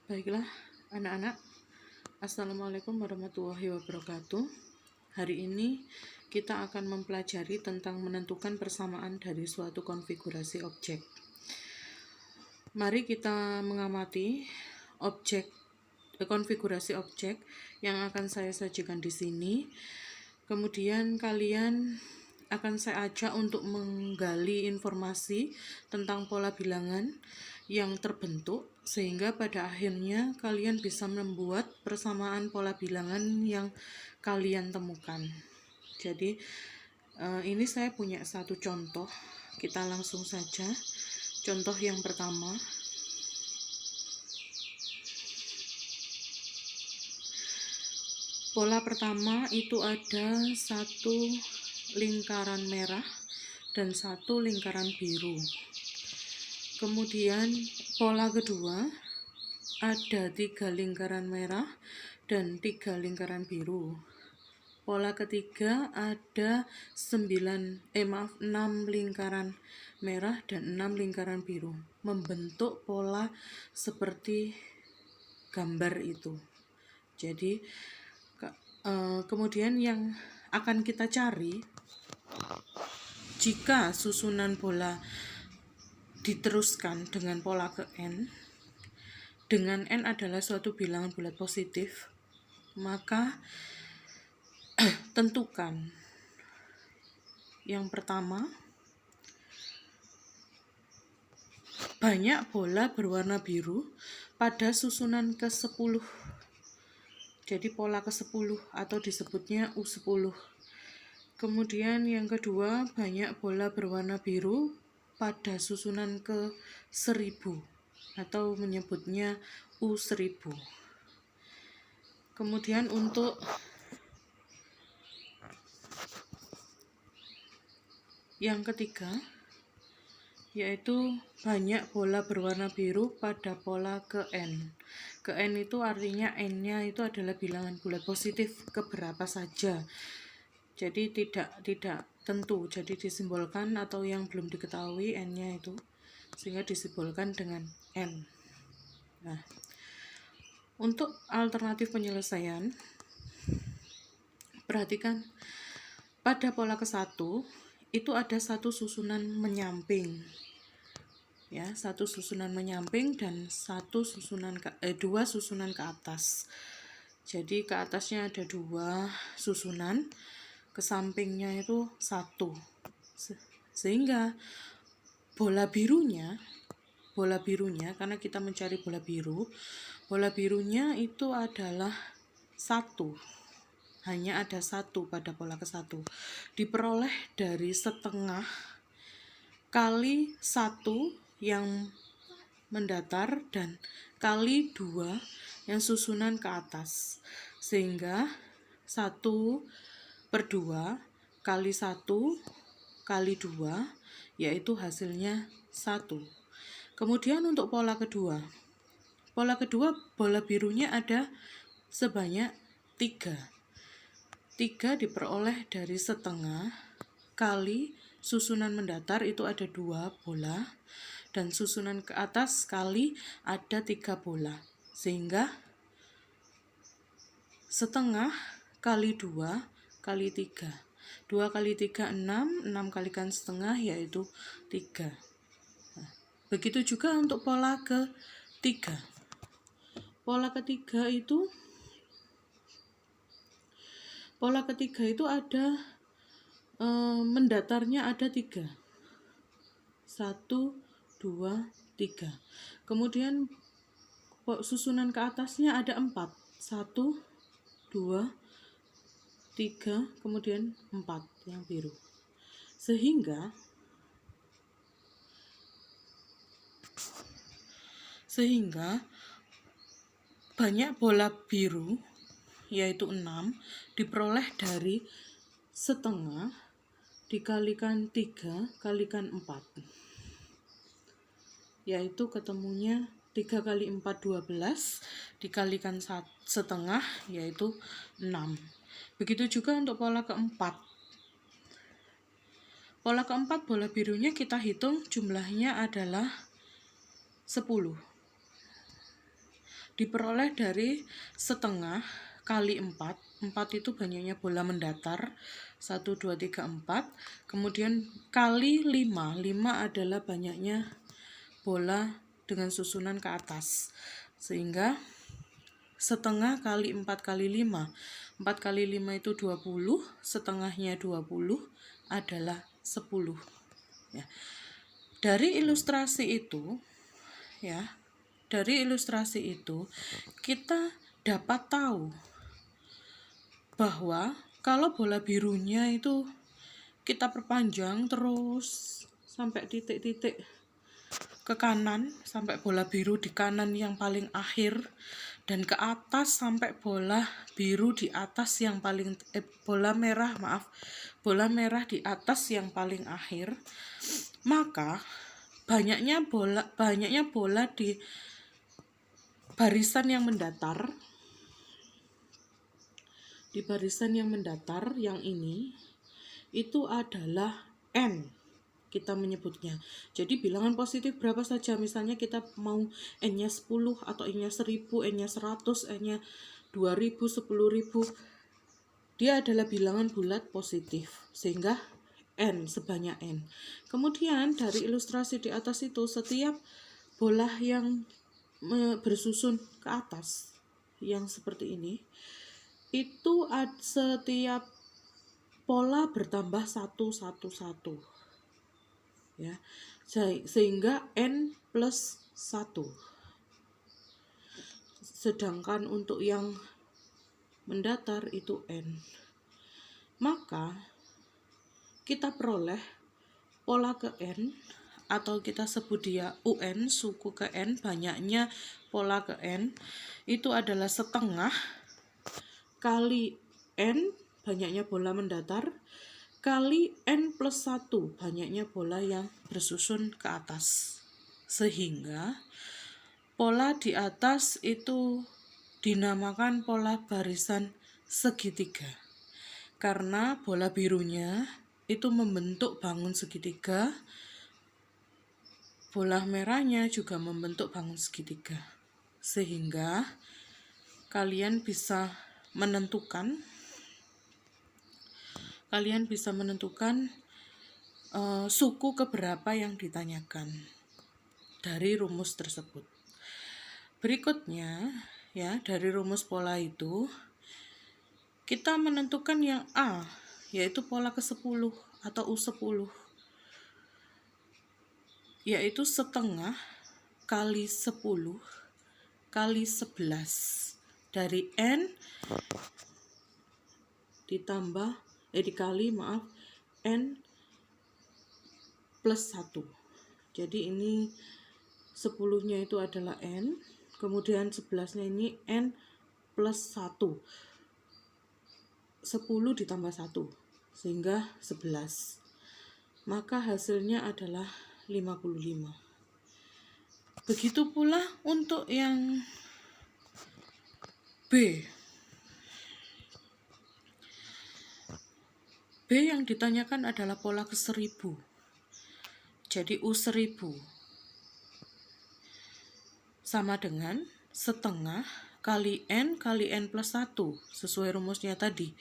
Baiklah, anak-anak, Assalamualaikum warahmatullahi wabarakatuh. Hari ini kita akan mempelajari tentang menentukan persamaan dari suatu konfigurasi objek. Mari kita mengamati konfigurasi objek yang akan saya sajikan di sini. Kemudian kalian akan saya ajak untuk menggali informasi tentang pola bilangan yang terbentuk, sehingga pada akhirnya kalian bisa membuat persamaan pola bilangan yang kalian temukan. Jadi ini saya punya satu contoh, kita langsung saja. Contoh yang pertama, pola pertama itu ada satu lingkaran merah dan satu lingkaran biru. Kemudian pola kedua ada 3 lingkaran merah dan 3 lingkaran biru. Pola ketiga ada 6 lingkaran merah dan 6 lingkaran biru, membentuk pola seperti gambar itu. Jadi kemudian yang akan kita cari, jika susunan bola diteruskan dengan pola ke n, dengan n adalah suatu bilangan bulat positif, maka tentukan yang pertama, banyak bola berwarna biru pada susunan ke-10. Jadi pola ke-10 atau disebutnya U10. Kemudian yang kedua, banyak bola berwarna biru pada susunan ke-1000 atau menyebutnya U1000. Kemudian untuk yang ketiga, yaitu banyak bola berwarna biru pada pola ke n. Ke n itu artinya n-nya itu adalah bilangan bulat positif keberapa saja. Jadi tidak tentu, jadi disimbolkan atau yang belum diketahui n-nya itu, sehingga disimbolkan dengan n. Nah, untuk alternatif penyelesaian, perhatikan pada pola ke-1 itu ada satu susunan menyamping. Ya, satu susunan menyamping dan dua susunan ke atas. Jadi ke atasnya ada 2 susunan, ke sampingnya itu 1. Sehingga bola birunya karena kita mencari bola birunya itu adalah 1. Hanya ada 1 pada pola ke-1. Diperoleh dari setengah kali 1 yang mendatar dan kali 2 yang susunan ke atas. Sehingga 1/2 kali 1 kali 2 yaitu hasilnya 1. Kemudian untuk pola kedua bola birunya ada sebanyak 3. 3 diperoleh dari setengah kali susunan mendatar itu ada 2 bola dan susunan ke atas kali ada 3 bola, sehingga setengah kali 2 kali 3. 2 kali 3 6 kalikan setengah yaitu 3. Nah, begitu juga untuk pola ketiga. Pola ketiga itu ada mendatarnya ada 3. 1, 2, 3. Kemudian susunan ke atasnya ada 4. 1, 2, 3, kemudian 4 yang biru. Sehingga banyak bola biru yaitu 6 diperoleh dari setengah dikalikan 3 kalikan 4, yaitu ketemunya 3 kali 4 12 dikalikan setengah yaitu 6. Begitu juga untuk pola keempat. Pola keempat bola birunya kita hitung jumlahnya adalah 10. diperoleh dari setengah kali 4. 4 itu banyaknya bola mendatar, 1, 2, 3, 4. Kemudian kali 5. 5 adalah banyaknya bola dengan susunan ke atas. Sehingga setengah kali 4 kali 5. 4 kali 5 itu 20, setengahnya 20 adalah 10. Ya. Dari ilustrasi itu, kita dapat tahu bahwa kalau bola birunya itu kita perpanjang terus sampai titik-titik ke kanan, sampai bola biru di kanan yang paling akhir, dan ke atas sampai bola biru di atas yang paling bola merah di atas yang paling akhir, maka banyaknya bola di barisan yang mendatar, yang ini itu adalah N, kita menyebutnya. Jadi bilangan positif berapa saja, misalnya kita mau N-nya 10 atau N-nya 1000, N-nya 100, N-nya 2000, 10.000, dia adalah bilangan bulat positif, sehingga N, sebanyak N. Kemudian dari ilustrasi di atas itu, setiap bola yang bersusun ke atas yang seperti ini, itu setiap pola bertambah 1, 1, 1. Ya, sehingga N plus 1. Sedangkan untuk yang mendatar itu N. Maka kita peroleh pola ke N, atau kita sebut dia UN, suku ke N, banyaknya pola ke N, itu adalah setengah kali N, banyaknya bola mendatar, kali N plus 1, banyaknya bola yang bersusun ke atas. Sehingga pola di atas itu dinamakan pola barisan segitiga, karena bola birunya itu membentuk bangun segitiga, bola merahnya juga membentuk bangun segitiga. Sehingga kalian bisa menentukan suku keberapa yang ditanyakan dari rumus tersebut. Berikutnya, dari rumus pola itu kita menentukan yang A, yaitu pola ke-10 atau U10, yaitu setengah kali 10 kali 11 dari N dikali N plus 1. Jadi ini 10-nya itu adalah N, kemudian 11-nya ini N plus 1. 10 ditambah 1, sehingga 11. Maka hasilnya adalah 55. Begitu pula untuk yang B. B yang ditanyakan adalah pola ke-1000. Jadi U1000 sama dengan setengah kali N plus 1, sesuai rumusnya tadi.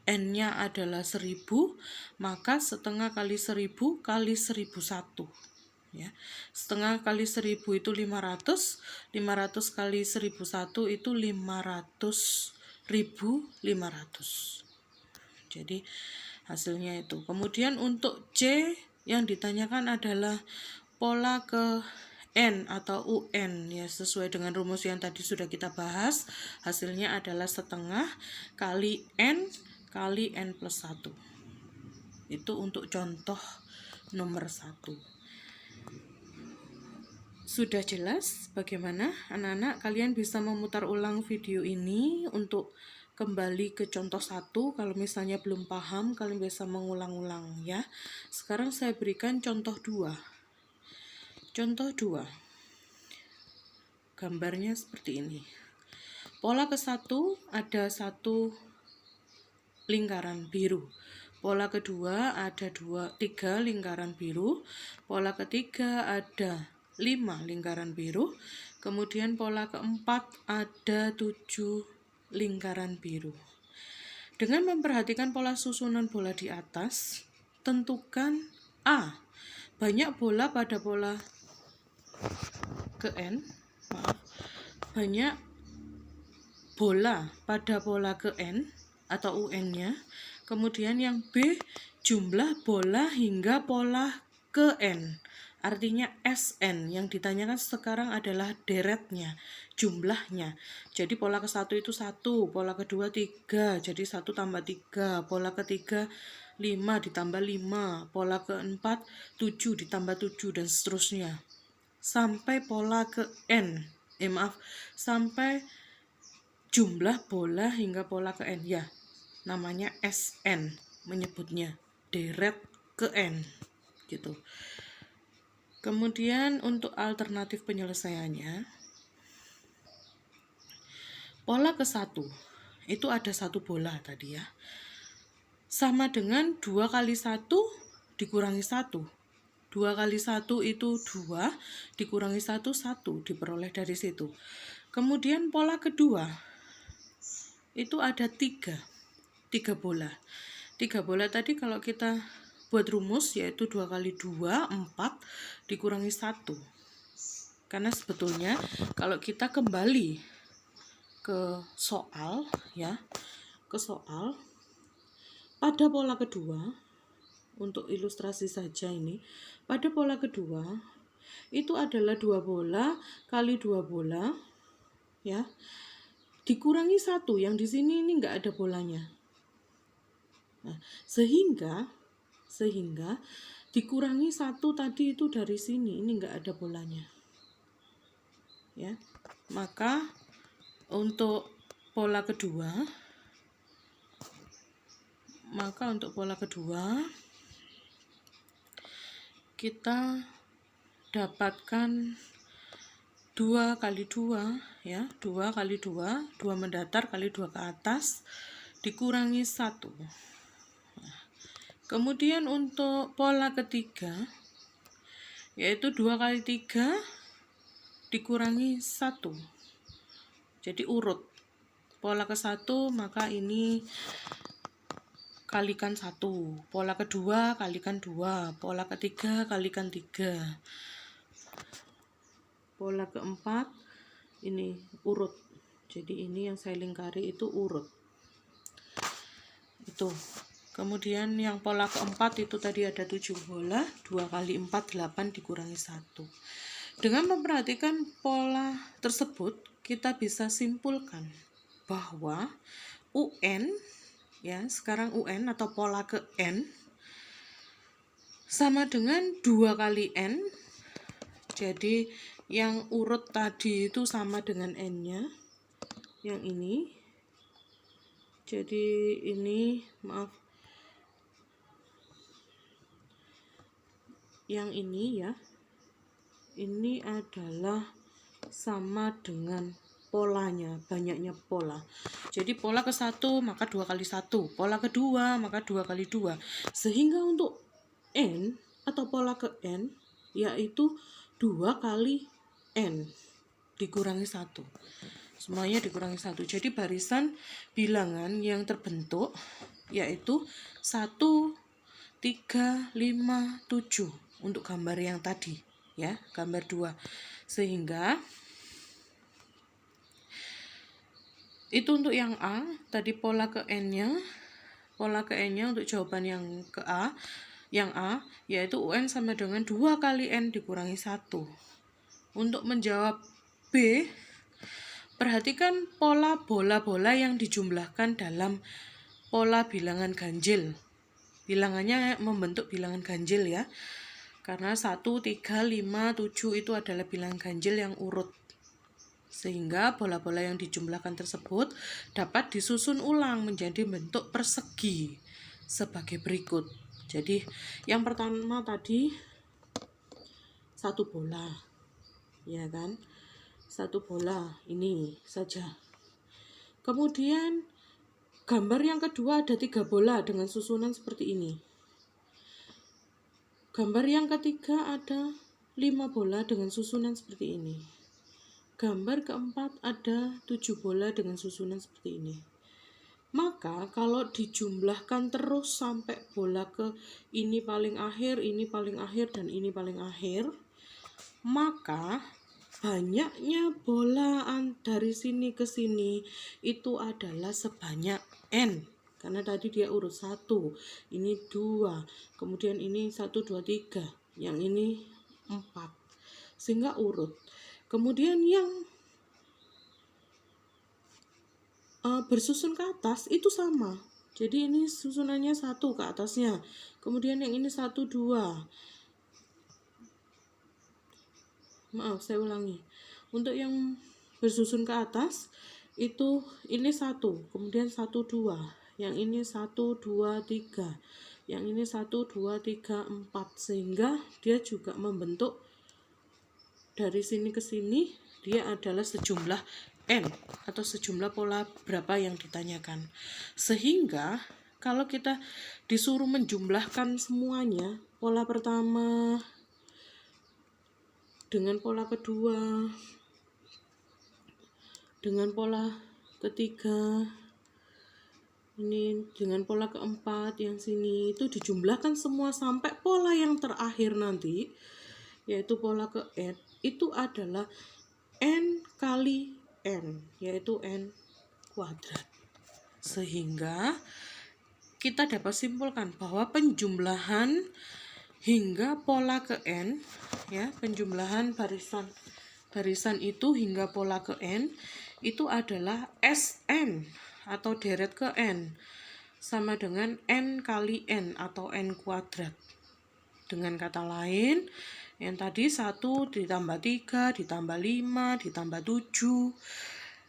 N-nya adalah 1000, maka setengah kali 1000 kali 1001. Ya. Setengah kali 1000 itu 500, 500 kali 1001 itu 500.500. Jadi hasilnya itu. Kemudian untuk C yang ditanyakan adalah pola ke N atau UN, ya, sesuai dengan rumus yang tadi sudah kita bahas. Hasilnya adalah setengah kali N plus 1. Itu untuk contoh nomor 1. Sudah jelas bagaimana anak-anak kalian bisa memutar ulang video ini untuk kembali ke contoh 1. Kalau misalnya belum paham, kalian bisa mengulang-ulang, ya. Sekarang saya berikan contoh 2. Contoh 2. Gambarnya seperti ini. Pola ke-1 ada 1 lingkaran biru. Pola kedua ada 3 lingkaran biru. Pola ketiga ada 5 lingkaran biru. Kemudian pola keempat ada 7 lingkaran biru. Dengan memperhatikan pola susunan bola di atas, tentukan A. Banyak bola pada pola ke N. Maaf. Banyak bola pada pola ke N atau UN-nya. Kemudian yang B, jumlah bola hingga pola ke N. Artinya SN. Yang ditanyakan sekarang adalah deretnya, jumlahnya. Jadi pola ke-1 itu 1, pola kedua 3, jadi 1 tambah 3, pola ketiga 5 ditambah 5, pola keempat 7 ditambah 7, dan seterusnya. Sampai pola ke N. Sampai jumlah bola hingga pola ke N, ya, namanya SN menyebutnya, deret ke N gitu. Kemudian untuk alternatif penyelesaiannya, pola ke-1 itu ada 1 bola tadi ya, sama dengan 2 kali 1 dikurangi 1. 2 kali 1 itu 2, dikurangi 1, 1, diperoleh dari situ. Kemudian pola kedua itu ada 3 bola. 3 bola tadi kalau kita buat rumus yaitu 2 kali 2, 4, dikurangi 1. Karena sebetulnya kalau kita kembali ke soal ya, pada pola kedua, untuk ilustrasi saja ini, pada pola kedua itu adalah 2 bola kali 2 bola ya, dikurangi 1, yang di sini ini enggak ada bolanya. Nah, sehingga dikurangi 1 tadi itu dari sini, ini enggak ada bolanya. Ya. Maka untuk pola kedua kita dapatkan 2 kali 2 ya, 2 kali 2, 2 mendatar kali 2 ke atas dikurangi 1. Kemudian untuk pola ketiga yaitu 2 kali 3 dikurangi 1. Jadi urut. Pola ke-1 maka ini kalikan 1. Pola kedua kalikan 2. Pola ketiga kalikan 3. Pola keempat ini urut. Jadi ini yang saya lingkari itu urut. Itu. Kemudian yang pola keempat itu tadi ada 7 bola, 2 kali 4, 8 dikurangi 1. Dengan memperhatikan pola tersebut, kita bisa simpulkan bahwa UN, ya sekarang UN atau pola ke N, sama dengan 2 kali N. Jadi yang urut tadi itu sama dengan N-nya, yang ini. Jadi ini, maaf, yang ini ya, ini adalah sama dengan polanya, banyaknya pola. Jadi pola ke-1 maka 2 kali 1, pola kedua maka 2 kali 2. Sehingga untuk N atau pola ke N yaitu 2 kali N dikurangi 1. Semuanya dikurangi 1. Jadi barisan bilangan yang terbentuk yaitu 1, 3, 5, 7 untuk gambar yang tadi ya, gambar 2. Sehingga itu untuk yang A, tadi pola ke N-nya. Pola ke N-nya untuk jawaban yang ke A, yang A yaitu UN sama dengan 2 kali N dikurangi 1. Untuk menjawab B, perhatikan pola bola-bola yang dijumlahkan dalam pola bilangan ganjil. Bilangannya membentuk bilangan ganjil ya. Karena 1, 3, 5, 7 itu adalah bilangan ganjil yang urut. Sehingga bola-bola yang dijumlahkan tersebut dapat disusun ulang menjadi bentuk persegi sebagai berikut. Jadi yang pertama tadi 1 bola, ya kan? 1 bola ini saja. Kemudian gambar yang kedua ada 3 bola dengan susunan seperti ini. Gambar yang ketiga ada 5 bola dengan susunan seperti ini. gambar keempat ada 7 bola dengan susunan seperti ini. Maka kalau dijumlahkan terus sampai bola ke ini paling akhir, ini paling akhir, dan ini paling akhir, maka banyaknya bola dari sini ke sini itu adalah sebanyak N. Karena tadi dia urut 1, ini 2, kemudian ini 1, 2, 3, yang ini 4. Sehingga urut. Kemudian yang bersusun ke atas itu sama. Jadi ini susunannya 1 ke atasnya. Kemudian yang ini 1, 2. Maaf, saya ulangi. Untuk yang bersusun ke atas itu ini 1, kemudian 1, 2. Yang ini 1, 2, 3. Yang ini 1, 2, 3, 4. Sehingga dia juga membentuk dari sini ke sini dia adalah sejumlah N atau sejumlah pola berapa yang ditanyakan. Sehingga kalau kita disuruh menjumlahkan semuanya, pola pertama dengan pola kedua, dengan pola ketiga, ini dengan pola keempat, yang sini itu dijumlahkan semua sampai pola yang terakhir nanti, yaitu pola ke N, itu adalah N kali N, yaitu N kuadrat. Sehingga kita dapat simpulkan bahwa penjumlahan hingga pola ke N, ya, penjumlahan barisan itu hingga pola ke N itu adalah Sn atau deret ke N sama dengan N kali N atau N kuadrat. Dengan kata lain, yang tadi 1 ditambah 3 ditambah 5 ditambah 7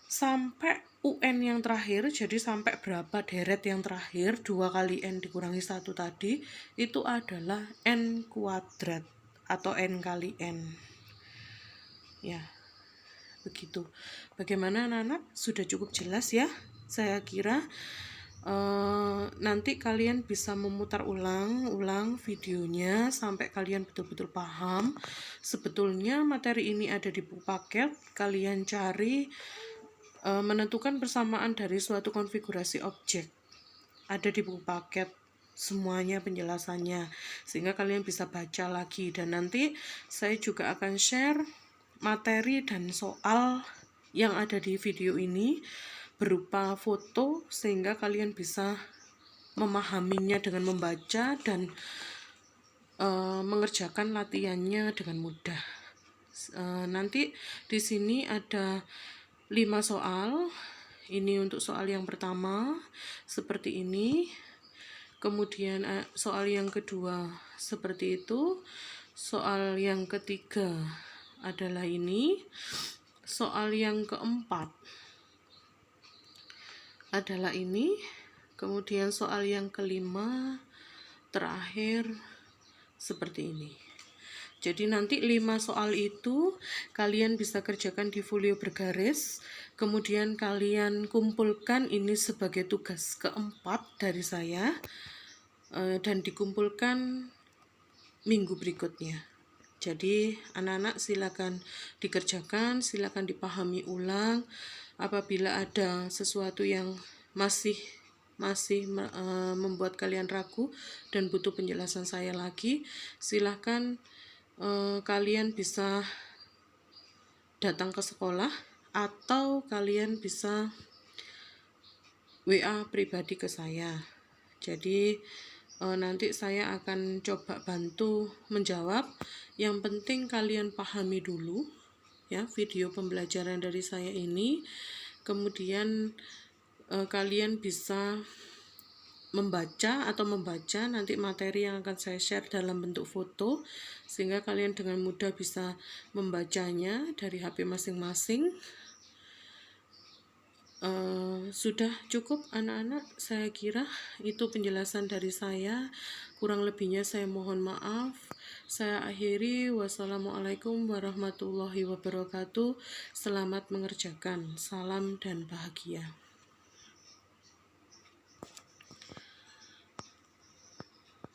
sampai UN yang terakhir, jadi sampai berapa deret yang terakhir, 2 kali N dikurangi 1 tadi, itu adalah N kuadrat atau N kali N. Ya, begitu. Bagaimana anak-anak? Sudah cukup jelas ya? Saya kira nanti kalian bisa memutar ulang videonya sampai kalian betul-betul paham. Sebetulnya materi ini ada di buku paket, kalian cari menentukan persamaan dari suatu konfigurasi objek. Ada di buku paket semuanya penjelasannya, sehingga kalian bisa baca lagi. Dan nanti saya juga akan share materi dan soal yang ada di video ini berupa foto, sehingga kalian bisa memahaminya dengan membaca dan mengerjakan latihannya dengan mudah. Nanti di sini ada 5 soal. Ini untuk soal yang pertama seperti ini. Kemudian soal yang kedua seperti itu. Soal yang ketiga adalah ini. Soal yang keempat adalah ini. Kemudian soal yang kelima terakhir seperti ini. Jadi nanti 5 soal itu kalian bisa kerjakan di folio bergaris, kemudian kalian kumpulkan ini sebagai tugas keempat dari saya, dan dikumpulkan minggu berikutnya. Jadi anak-anak silakan dikerjakan, silakan dipahami ulang. Apabila ada sesuatu yang masih membuat kalian ragu dan butuh penjelasan saya lagi, silakan kalian bisa datang ke sekolah atau kalian bisa WA pribadi ke saya. Jadi nanti saya akan coba bantu menjawab. Yang penting kalian pahami dulu ya video pembelajaran dari saya ini. Kemudian kalian bisa membaca nanti materi yang akan saya share dalam bentuk foto, sehingga kalian dengan mudah bisa membacanya dari HP masing-masing. Sudah cukup anak-anak, saya kira itu penjelasan dari saya. Kurang lebihnya saya mohon maaf. Saya akhiri. Wassalamualaikum warahmatullahi wabarakatuh. Selamat mengerjakan. Salam dan bahagia.